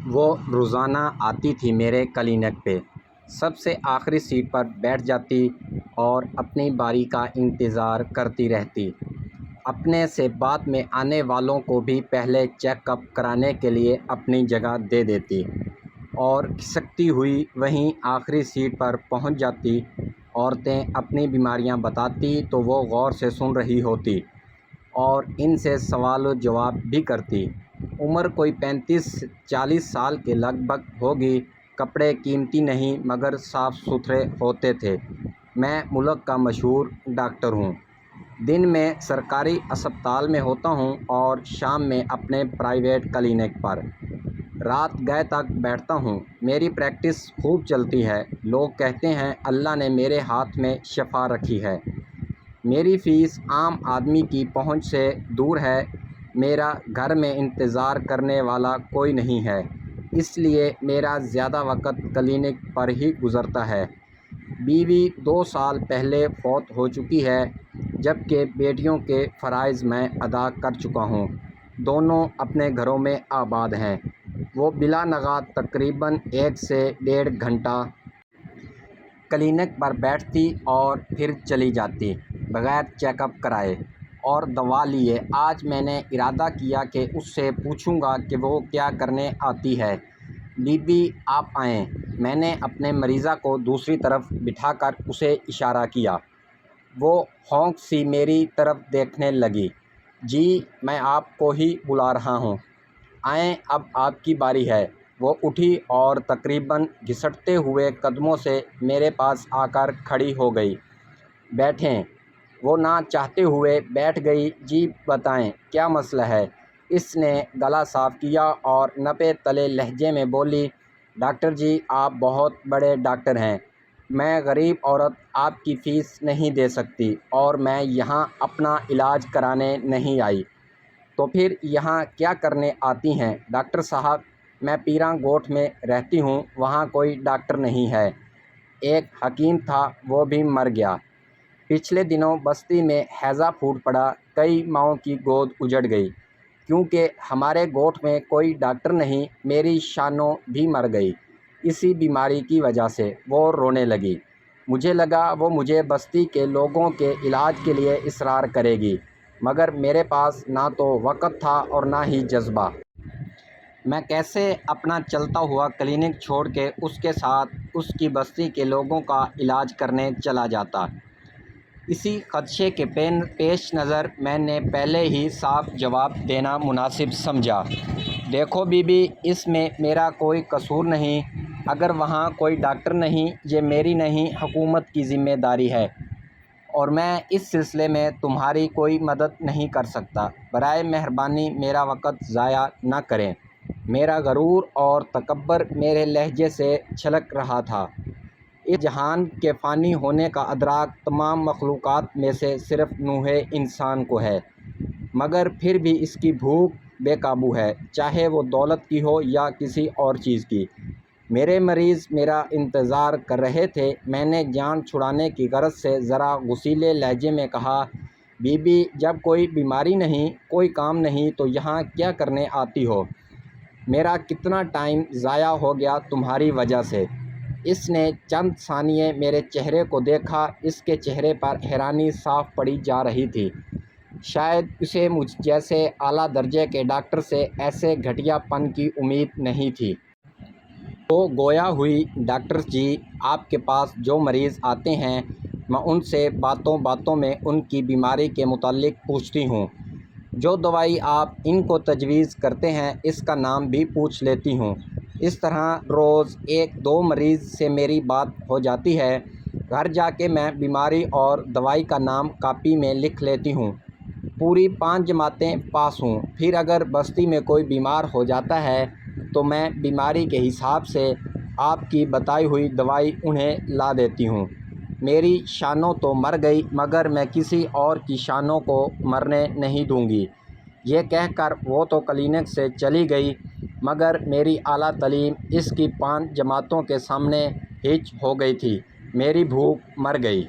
وہ روزانہ آتی تھی میرے کلینک پہ، سب سے آخری سیٹ پر بیٹھ جاتی اور اپنی باری کا انتظار کرتی رہتی۔ اپنے سے بعد میں آنے والوں کو بھی پہلے چیک اپ کرانے کے لیے اپنی جگہ دے دیتی اور کھسکتی ہوئی وہیں آخری سیٹ پر پہنچ جاتی۔ عورتیں اپنی بیماریاں بتاتی تو وہ غور سے سن رہی ہوتی اور ان سے سوال و جواب بھی کرتی۔ عمر کوئی 35-40 سال کے لگ بھگ ہوگی۔ کپڑے قیمتی نہیں مگر صاف ستھرے ہوتے تھے۔ میں ملک کا مشہور ڈاکٹر ہوں۔ دن میں سرکاری اسپتال میں ہوتا ہوں اور شام میں اپنے پرائیویٹ کلینک پر رات گئے تک بیٹھتا ہوں۔ میری پریکٹس خوب چلتی ہے۔ لوگ کہتے ہیں اللہ نے میرے ہاتھ میں شفا رکھی ہے۔ میری فیس عام آدمی کی پہنچ سے دور ہے۔ میرا گھر میں انتظار کرنے والا کوئی نہیں ہے، اس لیے میرا زیادہ وقت کلینک پر ہی گزرتا ہے۔ بیوی 2 سال پہلے فوت ہو چکی ہے، جبکہ بیٹیوں کے فرائض میں ادا کر چکا ہوں۔ دونوں اپنے گھروں میں آباد ہیں۔ وہ بلا ناغہ تقریباً 1 سے 1.5 گھنٹہ کلینک پر بیٹھتی اور پھر چلی جاتی بغیر چیک اپ کرائے اور دوا لیے۔ آج میں نے ارادہ کیا کہ اس سے پوچھوں گا کہ وہ کیا کرنے آتی ہے۔ بی بی آپ آئیں۔ میں نے اپنے مریضہ کو دوسری طرف بٹھا کر اسے اشارہ کیا۔ وہ ہونک سی میری طرف دیکھنے لگی۔ جی میں آپ کو ہی بلا رہا ہوں، آئیں اب آپ کی باری ہے۔ وہ اٹھی اور تقریباً گھسٹتے ہوئے قدموں سے میرے پاس آ کر کھڑی ہو گئی۔ بیٹھیں۔ وہ نہ چاہتے ہوئے بیٹھ گئی۔ جی بتائیں کیا مسئلہ ہے؟ اس نے گلا صاف کیا اور نپے تلے لہجے میں بولی، ڈاکٹر جی آپ بہت بڑے ڈاکٹر ہیں، میں غریب عورت آپ کی فیس نہیں دے سکتی اور میں یہاں اپنا علاج کرانے نہیں آئی، تو پھر یہاں کیا کرنے آتی ہیں؟ ڈاکٹر صاحب میں پیراں گوٹھ میں رہتی ہوں، وہاں کوئی ڈاکٹر نہیں ہے۔ ایک حکیم تھا وہ بھی مر گیا۔ پچھلے دنوں بستی میں ہیضہ پھوٹ پڑا، کئی ماؤں کی گود اجڑ گئی۔ کیونکہ ہمارے گوٹھ میں کوئی ڈاکٹر نہیں، میری شانو بھی مر گئی اسی بیماری کی وجہ سے۔ وہ رونے لگی۔ مجھے لگا وہ مجھے بستی کے لوگوں کے علاج کے لیے اصرار کرے گی، مگر میرے پاس نہ تو وقت تھا اور نہ ہی جذبہ۔ میں کیسے اپنا چلتا ہوا کلینک چھوڑ کے اس کے ساتھ اس کی بستی کے لوگوں کا علاج کرنے چلا جاتا؟ اسی خدشے کے پیش نظر میں نے پہلے ہی صاف جواب دینا مناسب سمجھا۔ دیکھو بی بی اس میں میرا کوئی قصور نہیں، اگر وہاں کوئی ڈاکٹر نہیں یہ میری نہیں حکومت کی ذمہ داری ہے اور میں اس سلسلے میں تمہاری کوئی مدد نہیں کر سکتا۔ برائے مہربانی میرا وقت ضائع نہ کریں۔ میرا غرور اور تکبر میرے لہجے سے چھلک رہا تھا۔ اس جہان کے فانی ہونے کا ادراک تمام مخلوقات میں سے صرف نوح انسان کو ہے، مگر پھر بھی اس کی بھوک بے قابو ہے، چاہے وہ دولت کی ہو یا کسی اور چیز کی۔ میرے مریض میرا انتظار کر رہے تھے۔ میں نے جان چھڑانے کی غرض سے ذرا غصیلے لہجے میں کہا، بی بی جب کوئی بیماری نہیں، کوئی کام نہیں تو یہاں کیا کرنے آتی ہو؟ میرا کتنا ٹائم ضائع ہو گیا تمہاری وجہ سے۔ اس نے چند ثانیے میرے چہرے کو دیکھا۔ اس کے چہرے پر حیرانی صاف پڑی جا رہی تھی۔ شاید اسے مجھ جیسے اعلیٰ درجے کے ڈاکٹر سے ایسے گھٹیا پن کی امید نہیں تھی۔ وہ گویا ہوئی، ڈاکٹر جی آپ کے پاس جو مریض آتے ہیں میں ان سے باتوں باتوں میں ان کی بیماری کے متعلق پوچھتی ہوں۔ جو دوائی آپ ان کو تجویز کرتے ہیں اس کا نام بھی پوچھ لیتی ہوں۔ اس طرح روز 1-2 مریض سے میری بات ہو جاتی ہے۔ گھر جا کے میں بیماری اور دوائی کا نام کاپی میں لکھ لیتی ہوں۔ پوری 5 جماعتیں پاس ہوں۔ پھر اگر بستی میں کوئی بیمار ہو جاتا ہے تو میں بیماری کے حساب سے آپ کی بتائی ہوئی دوائی انہیں لا دیتی ہوں۔ میری شانو تو مر گئی مگر میں کسی اور کی شانوں کو مرنے نہیں دوں گی۔ یہ کہہ کر وہ تو کلینک سے چلی گئی، مگر میری اعلیٰ تعلیم اس کی 5 جماعتوں کے سامنے ہچ ہو گئی تھی۔ میری بھوک مر گئی۔